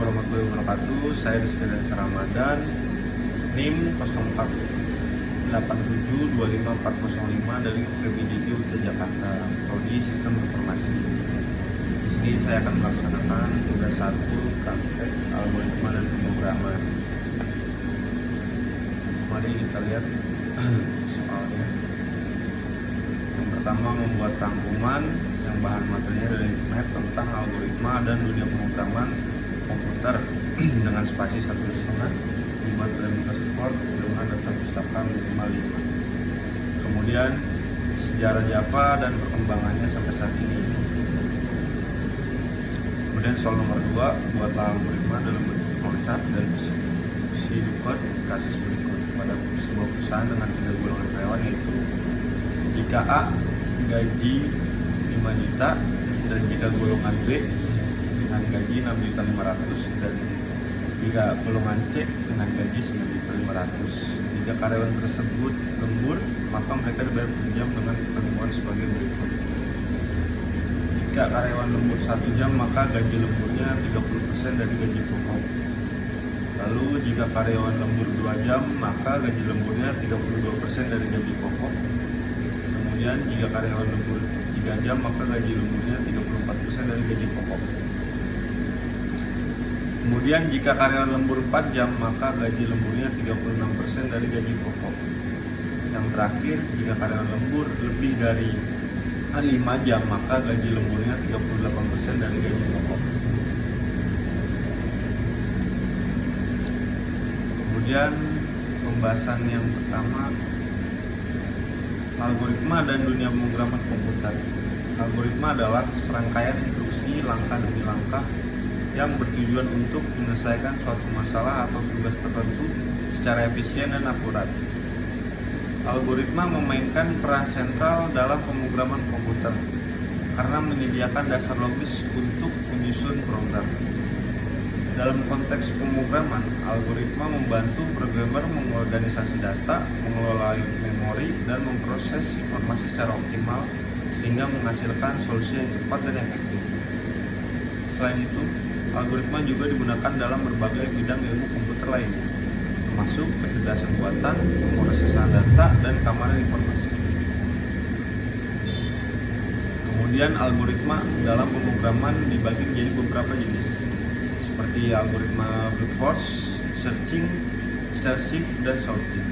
warahmatullahi wabarakatuh. Saya Rizky dari Ramadan, NIM 0487254405 dari PBDG UT Jakarta, Prodi Sistem Informasi. Di sini saya akan melaksanakan tugas 1 praktek algoritma dan pemrograman. Mari kita lihat soalnya. Yang pertama, membuat rangkuman yang bahan materinya dari internet tentang algoritma dan dunia pemrograman komputer dengan spasi 1,5 dibuat dalam Word dengan data pustaka minimal 5. Kemudian sejarah Java dan perkembangannya sampai saat ini. Kemudian soal nomor 2, buatlah algoritma dalam bentuk flowchart dan isi kode kasus berikut pada sebuah perusahaan dengan 3 golongan karyawan, yaitu jika A gaji 5 juta dan jika golongan B dengan gaji 6.500.000 dan jika golongan C dengan gaji 9.500.000. Jika karyawan tersebut lembur, maka mereka dibayar per jam dengan ketentuan sebagai berikut. Jika karyawan lembur 1 jam, maka gaji lemburnya 30% dari gaji pokok. Lalu jika karyawan lembur 2 jam, maka gaji lemburnya 32% dari gaji pokok. Kemudian jika karyawan lembur 3 jam, maka gaji lemburnya 34% dari gaji pokok. Kemudian jika karyawan lembur 4 jam, maka gaji lemburnya 36% dari gaji pokok. Yang terakhir, jika karyawan lembur lebih dari 5 jam, maka gaji lemburnya 38% dari gaji pokok. Kemudian pembahasan yang pertama, algoritma dan dunia pemrograman komputer. Algoritma adalah serangkaian instruksi langkah demi langkah yang bertujuan untuk menyelesaikan suatu masalah atau tugas tertentu secara efisien dan akurat. Algoritma memainkan peran sentral dalam pemrograman komputer karena menyediakan dasar logis untuk menyusun program. Dalam konteks pemrograman, algoritma membantu programmer mengorganisasi data, mengelola memori, dan memproses informasi secara optimal sehingga menghasilkan solusi yang cepat dan efektif. Selain itu, algoritma juga digunakan dalam berbagai bidang ilmu komputer lainnya, termasuk kecerdasan buatan, pemrosesan data, dan keamanan informasi. Kemudian algoritma dalam pemrograman dibagi menjadi beberapa jenis, seperti algoritma brute force, searching, recursive, dan sorting.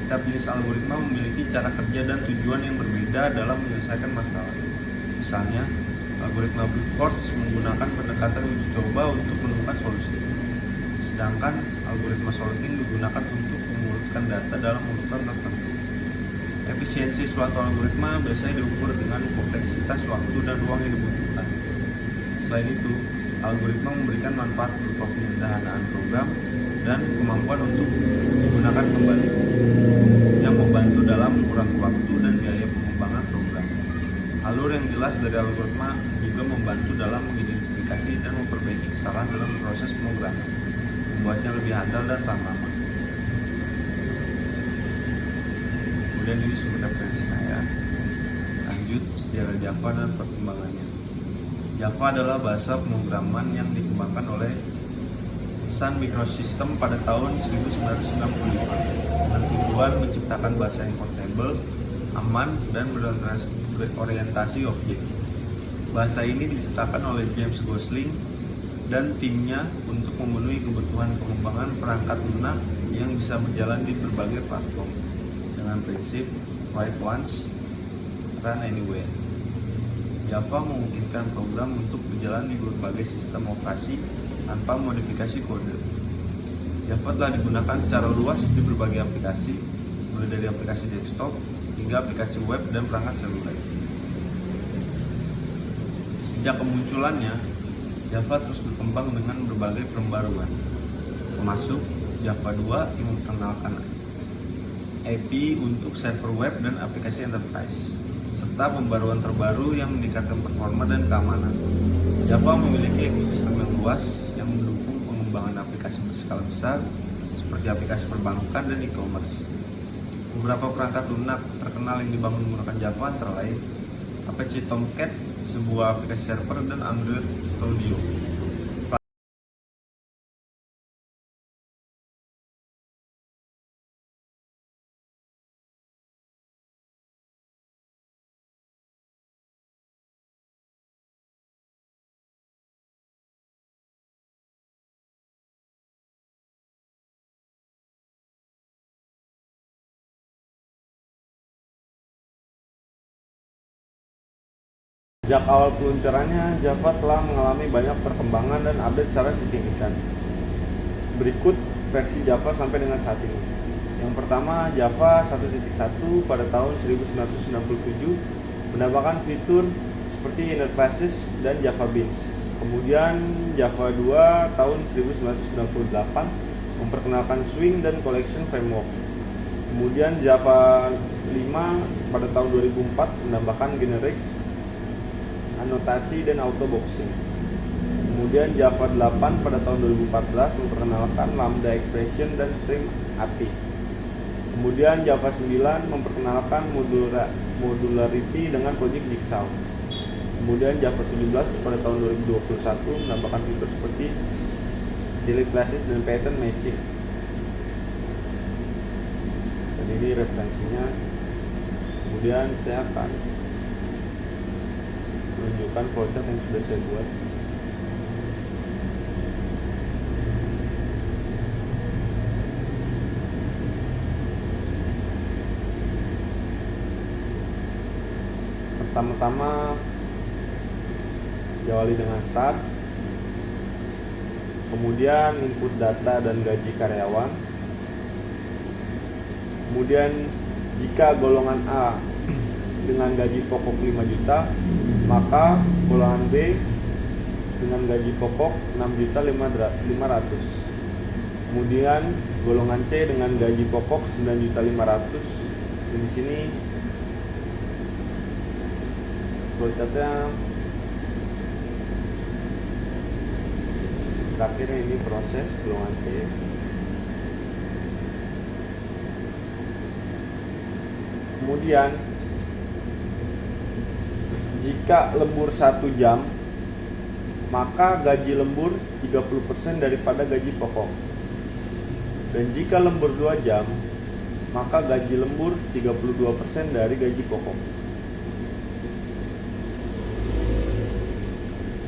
Setiap jenis algoritma memiliki cara kerja dan tujuan yang berbeda dalam menyelesaikan masalah. Misalnya, algoritma brute force menggunakan pendekatan uji coba untuk menemukan solusi, sedangkan algoritma sorting digunakan untuk mengurutkan data dalam urutan tertentu. Efisiensi suatu algoritma biasanya diukur dengan kompleksitas waktu dan ruang yang dibutuhkan. Selain itu, algoritma memberikan manfaat berupa penyederhanaan program dan kemampuan untuk digunakan kembali, yang membantu dalam mengurangi waktu dan biaya pengembangan program. Alur yang jelas dari algoritma juga membantu dalam mengidentifikasi dan memperbaiki kesalahan dalam proses pemrograman, membuatnya lebih handal dan tahan lama. Kemudian ini sumber referensi saya. Lanjut, sejarah Java dan perkembangannya. Java adalah bahasa pemrograman yang dikembangkan oleh Sun Microsystems pada tahun 1995 dengan tujuan menciptakan bahasa yang portable, aman, dan berorientasi objek. Bahasa ini diciptakan oleh James Gosling dan timnya untuk memenuhi kebutuhan pengembangan perangkat lunak yang bisa berjalan di berbagai platform dengan prinsip write once, run anywhere. Java memungkinkan program untuk berjalan di berbagai sistem operasi tanpa modifikasi kode. Java telah digunakan secara luas di berbagai aplikasi, mulai dari aplikasi desktop hingga aplikasi web dan perangkat seluler. Sejak kemunculannya, Java terus berkembang dengan berbagai pembaruan, termasuk Java 2 yang memperkenalkan API untuk server web dan aplikasi enterprise, serta pembaruan terbaru yang meningkatkan performa dan keamanan. Java memiliki ekosistem yang luas yang mendukung pengembangan aplikasi berskala besar seperti aplikasi perbankan dan e-commerce. Beberapa perangkat lunak terkenal yang dibangun menggunakan Java antara lain Apache Tomcat, sebuah aplikasi server, dan Android Studio. Sejak awal peluncurannya, Java telah mengalami banyak perkembangan dan update secara signifikan. Berikut versi Java sampai dengan saat ini. Yang pertama, Java 1.1 pada tahun 1997 menambahkan fitur seperti inner classes dan Java Beans. Kemudian Java 2 tahun 1998 memperkenalkan swing dan collection framework. Kemudian Java 5 pada tahun 2004 menambahkan generics, anotasi, dan auto boxing. Kemudian Java 8 pada tahun 2014 memperkenalkan lambda expression dan stream API. Kemudian Java 9 memperkenalkan modularity dengan project Jigsaw. Kemudian Java 17 pada tahun 2021 menambahkan fitur seperti select classes dan pattern matching. Dan ini referensinya. Kemudian saya akan menunjukkan flowchart yang sudah saya buat. Pertama-tama diawali dengan start, kemudian input data dan gaji karyawan. Kemudian jika golongan A dengan gaji pokok 5 juta, maka golongan B dengan gaji pokok 6.500.000. Kemudian golongan C dengan gaji pokok 9.500.000. Di sini flowchartnya terakhirnya ini proses golongan C. Kemudian jika lembur 1 jam, maka gaji lembur 30% daripada gaji pokok. Dan jika lembur 2 jam, maka gaji lembur 32% dari gaji pokok.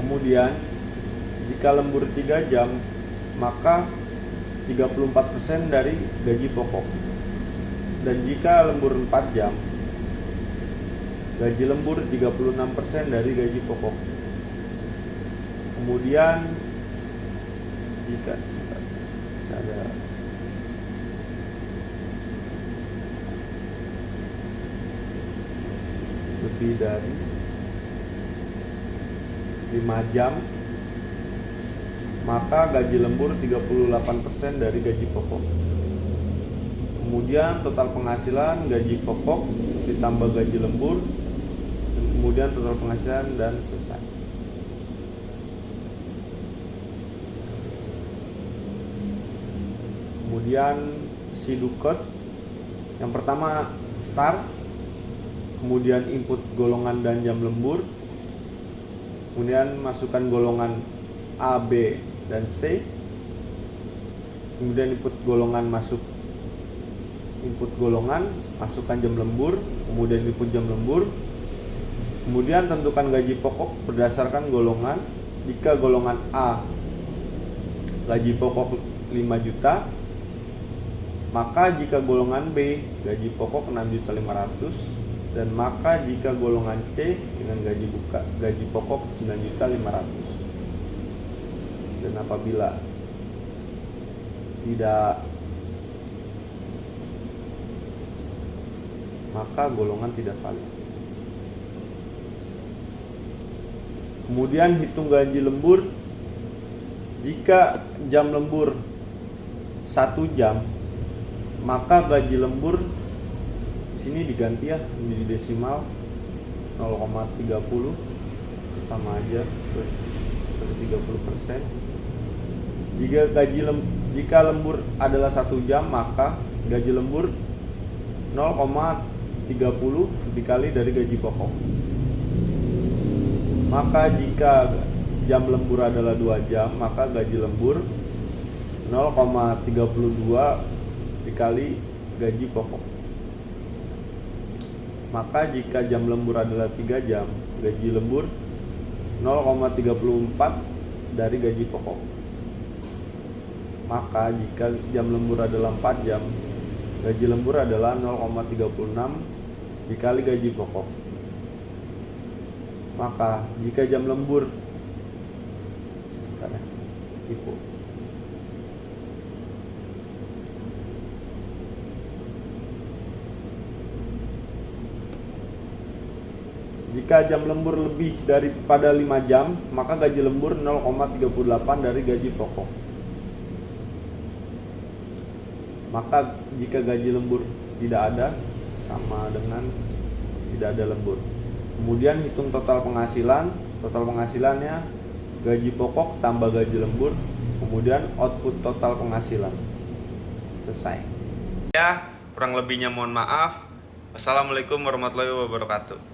Kemudian jika lembur 3 jam, maka 34% dari gaji pokok. Dan jika lembur 4 jam, gaji lembur 36% dari gaji pokok. Kemudian jika ada lebih dari 5 jam, maka gaji lembur 38% dari gaji pokok. Kemudian total penghasilan gaji pokok ditambah gaji lembur, dan kemudian total penghasilan dan selesai. Kemudian si code yang pertama start, kemudian input golongan dan jam lembur, kemudian masukkan golongan A, B, dan C, kemudian input golongan masukkan jam lembur, kemudian input jam lembur, kemudian tentukan gaji pokok berdasarkan golongan. Jika golongan A gaji pokok 5 juta, maka jika golongan B gaji pokok 6.500.000, dan maka jika golongan C dengan gaji pokok 9.500.000. Dan apabila tidak, maka golongan tidak valid. Kemudian hitung gaji lembur. Jika jam lembur 1 jam, maka gaji lembur di sini diganti ya menjadi desimal 0,30, sama aja seperti 30%. Jika lembur adalah 1 jam, maka gaji lembur 0,30 dikali dari gaji pokok. Maka jika jam lembur adalah 2 jam, maka gaji lembur 0,32 dikali gaji pokok. Maka jika jam lembur adalah 3 jam, gaji lembur 0,34 dari gaji pokok. Maka jika jam lembur adalah 4 jam, gaji lembur adalah 0,36 dikali gaji pokok. Maka jika jam lembur tipu. Jika jam lembur lebih daripada 5 jam, maka gaji lembur 0,38 dari gaji pokok. Maka jika gaji lembur tidak ada, sama dengan tidak ada lembur. Kemudian hitung total penghasilan. Total penghasilannya gaji pokok tambah gaji lembur, kemudian output total penghasilan. Selesai. Ya, kurang lebihnya mohon maaf. Wassalamualaikum warahmatullahi wabarakatuh.